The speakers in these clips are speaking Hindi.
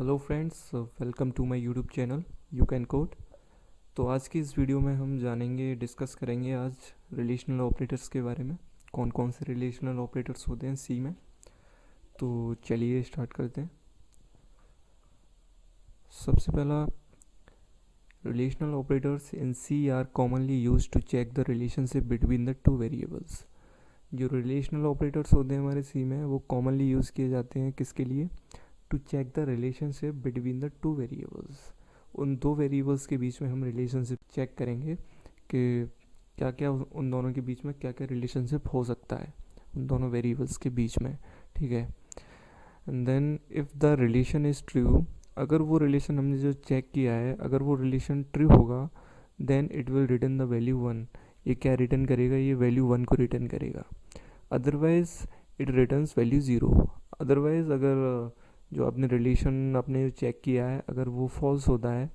Hello friends, welcome to my YouTube channel you can code. तो आज की इस वीडियो में हम डिस्कस करेंगे आज रिलेशनल ऑपरेटर्स के बारे में। कौन कौन से रिलेशनल ऑपरेटर्स होते हैं सी में। तो चलिए स्टार्ट करते हैं। सबसे पहला, relational operators in C are commonly use to check the relationship between the two variables. जो रिलेशनल ऑपरेटर्स होते हैं हमारे सी में, वो कॉमनली यूज़ किए जाते हैं किसके लिए? To check the relationship between the two variables. उन दो वेरिएबल्स के बीच में हम रिलेशनशिप चेक करेंगे कि क्या क्या उन दोनों के बीच में क्या क्या रिलेशनशिप हो सकता है उन दोनों वेरिएबल्स के बीच में। ठीक है। And then if the relation is true, अगर वो रिलेशन हमने जो चेक किया है, अगर वो रिलेशन ट्रू होगा, then it will return the value one. ये क्या रिटर्न करेगा? ये वैल्यू वन को रिटर्न करेगा। Otherwise it returns value zero. Otherwise अगर जो आपने रिलेशन आपने चेक किया है, अगर वो फॉल्स होता है,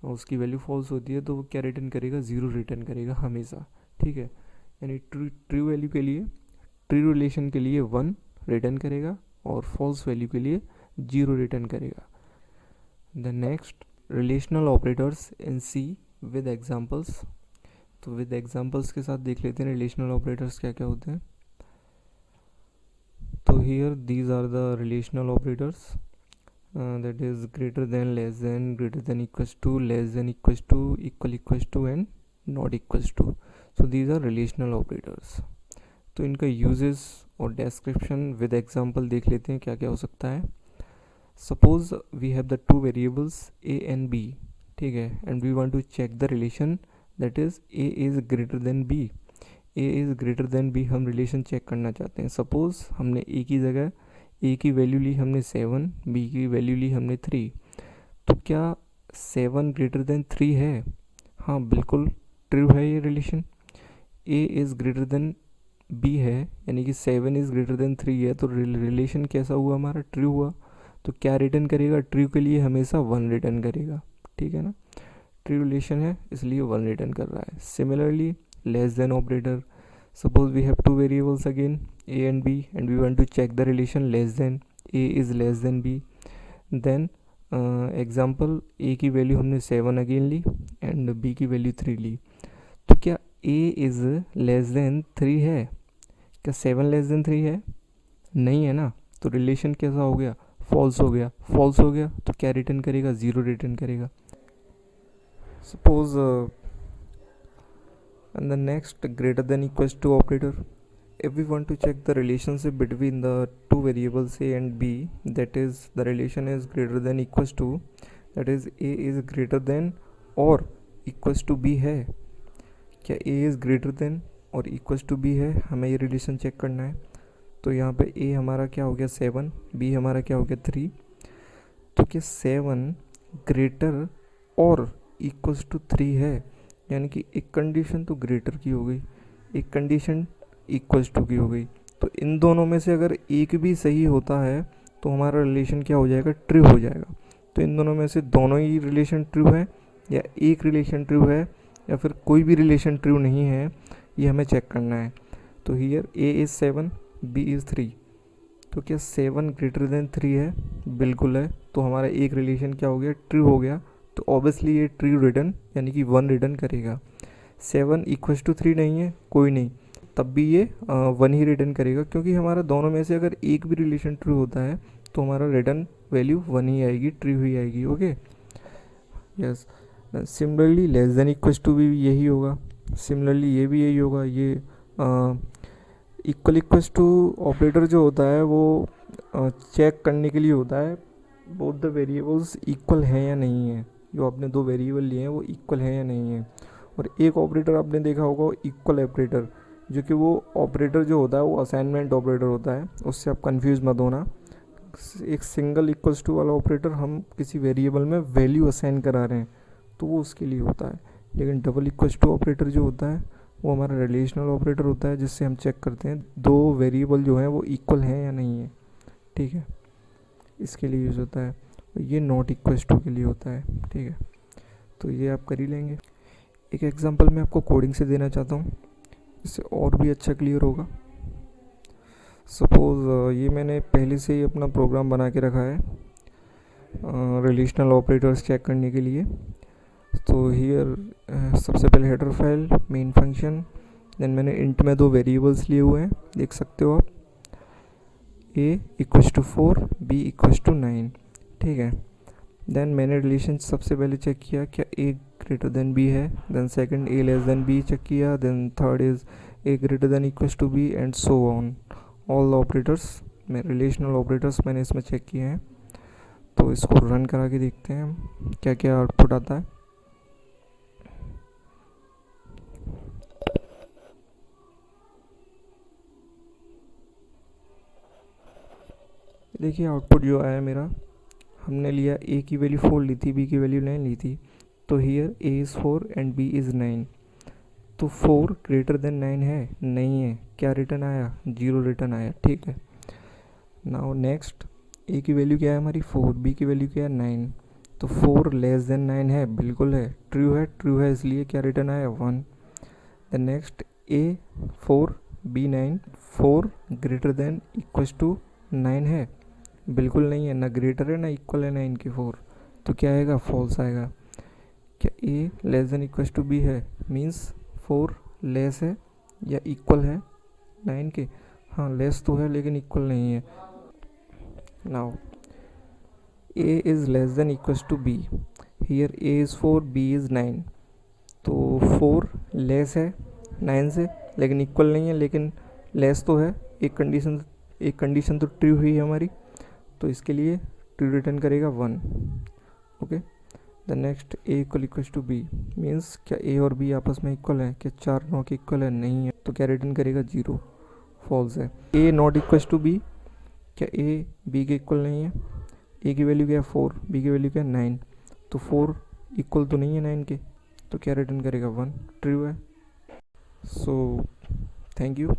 उसकी वैल्यू फॉल्स होती है, तो वो क्या रिटर्न करेगा? ज़ीरो रिटर्न करेगा हमेशा। ठीक है। यानी ट्रू वैल्यू के लिए, ट्रू रिलेशन के लिए वन रिटर्न करेगा और फॉल्स वैल्यू के लिए जीरो रिटर्न करेगा। The next, relational operators in C with examples. तो विद एग्जांपल्स के साथ देख लेते हैं रिलेशनल ऑपरेटर्स क्या क्या होते हैं। तो here these are the relational operators, that is greater than, less than, greater than equals to, less than equals to, equals to and not equals to. So these are relational operators. तो इनका यूजेस और डिस्क्रिप्शन विद एग्जांपल देख लेते हैं क्या क्या हो सकता है। Suppose we have the two variables A and B. ठीक है। And we want to check the relation, that is A is greater than B. A is greater than B हम रिलेशन चेक करना चाहते हैं। सपोज हमने ए की जगह ए की वैल्यू ली हमने 7, बी की वैल्यू ली हमने 3। तो क्या 7 ग्रेटर देन 3 है? हाँ, बिल्कुल ट्रू है ये relation. A is greater than B है, यानी कि 7 इज़ ग्रेटर देन 3 है, तो रिलेशन कैसा हुआ हमारा? ट्रू हुआ। तो क्या रिटर्न करेगा? ट्रू के लिए हमेशा 1 रिटर्न करेगा। ठीक है ना। ट्रू रिलेशन है इसलिए 1 रिटर्न कर रहा है। Similarly less then operator, suppose we have two variables again, a and b, and we want to check the relation less than, a is less than b, then example a की वैल्यू हमने 7 अगेन ली एंड b की वैल्यू 3 ली। तो क्या a इज़ लेस देन 3 है? क्या 7 लेस देन 3 है? नहीं है ना। तो रिलेशन कैसा हो गया? फॉल्स हो गया। फॉल्स हो गया तो क्या रिटर्न करेगा? ज़ीरो रिटर्न करेगा। Suppose and the next, greater than equals to operator. If we want to check the relationship between the two variables a and b, that is the relation is greater than equals to, that is a is greater than or equals to b है। क्या a is greater than और equals to b है? हमें ये रिलेशन चेक करना है। तो यहाँ पे a हमारा क्या हो गया? 7, b हमारा क्या हो गया? 3। तो क्या 7 ग्रेटर और इक्वल्स टू 3 है? यानी कि एक कंडीशन तो ग्रेटर की हो गई, एक कंडीशन इक्वल्स टू की हो गई। तो इन दोनों में से अगर एक भी सही होता है तो हमारा रिलेशन क्या हो जाएगा? ट्रू हो जाएगा। तो इन दोनों में से दोनों ही रिलेशन ट्रू है, या एक रिलेशन ट्रू है, या फिर कोई भी रिलेशन ट्रू नहीं है, ये हमें चेक करना है। तो here A is 7, B is 3। तो क्या 7 ग्रेटर देन 3 है? बिल्कुल है। तो हमारा एक रिलेशन क्या हो गया? ट्रू हो गया। तो ऑब्वियसली ये ट्रू रिटर्न यानी कि 1 रिटर्न करेगा। 7 इक्वल्स टू 3 नहीं है, कोई नहीं, तब भी ये 1 ही रिटर्न करेगा, क्योंकि हमारा दोनों में से अगर एक भी रिलेशन ट्रू होता है तो हमारा रिटर्न वैल्यू 1 ही आएगी, ट्रू ही आएगी। Okay, yes. Similarly less than equals to भी यही होगा। सिमिलरली ये भी यही होगा। ये इक्वल्स टू ऑपरेटर जो होता है वो चेक करने के लिए होता है बोथ द वेरिएबल्स इक्वल हैं या नहीं है। जो आपने दो वेरिएबल लिए हैं वो इक्वल है या नहीं है। और एक ऑपरेटर आपने देखा होगा, इक्वल ऑपरेटर, जो कि वो ऑपरेटर जो होता है वो असाइनमेंट ऑपरेटर होता है, उससे आप कंफ्यूज मत होना। एक सिंगल इक्वल्स टू वाला ऑपरेटर हम किसी वेरिएबल में वैल्यू असाइन करा रहे हैं तो वो उसके लिए होता है। लेकिन डबल इक्वल्स टू ऑपरेटर जो होता है वो हमारा रिलेशनल ऑपरेटर होता है, जिससे हम चेक करते हैं दो वेरिएबल जो हैं वो इक्वल हैं या नहीं है। ठीक है, इसके लिए यूज़ होता है। ये नॉट इक्वल्स टू के लिए होता है। ठीक है, तो ये आप कर ही लेंगे। एक एग्जांपल मैं आपको कोडिंग से देना चाहता हूँ, इससे और भी अच्छा क्लियर होगा। सपोज़ ये मैंने पहले से ही अपना प्रोग्राम बना के रखा है। रिलेशनल ऑपरेटर्स चेक करने के लिए। तो हियर सबसे पहले header file, main function, then मैंने इंट में 2 वेरिएबल्स लिए हुए हैं, देख सकते हो आप, a equals to 4, b equals to 9, ठीक है। देन मैंने रिलेशन सबसे पहले चेक किया क्या a ग्रेटर देन b है, then second a less than b check किया, then third is a greater than equals to b and so on. All operators मैं रिलेशनल ऑपरेटर्स मैंने इसमें चेक किए हैं। तो इसको रन करा के देखते हैं हम क्या क्या आउटपुट आता है। देखिए आउटपुट जो आया मेरा, हमने लिया a की वैल्यू 4 ली थी, b की वैल्यू 9 ली थी। तो here a is 4 and b is 9। तो 4 ग्रेटर देन 9 है, नहीं है, क्या रिटर्न आया, 0 रिटर्न आया, ठीक है। नाउ नेक्स्ट, a की वैल्यू क्या है हमारी 4, b की वैल्यू क्या है 9। तो 4 लेस देन 9 है, बिल्कुल है, ट्रू है, इसलिए क्या रिटर्न आया 1। The next a 4 b 9, 4 greater than equals to 9 है, बिल्कुल नहीं है, ना ग्रेटर है ना इक्वल है 9 के 4, तो क्या आएगा, फॉल्स आएगा। क्या a less than equals to b है, मीन्स 4 लेस है या इक्वल है 9 के, हाँ लेस तो है लेकिन इक्वल नहीं है। Now a is less than equals to b, here a is 4 b is 9। तो 4 लेस है 9 से लेकिन इक्वल नहीं है, लेकिन लेस तो है, एक कंडीशन तो ट्रू हुई है हमारी, तो इसके लिए ट्रू रिटर्न करेगा 1। Okay, the next a equal to b, means क्या a और b आपस में इक्वल है, क्या 4 नॉट इक्वल है, नहीं है, तो क्या रिटर्न करेगा 0, फॉल्स है। a not equal to b, क्या a b के इक्वल नहीं है, a की वैल्यू क्या है 4, b की वैल्यू क्या है 9, तो 4 इक्वल तो नहीं है 9 के, तो क्या रिटर्न करेगा 1, ट्रू है। So thank you.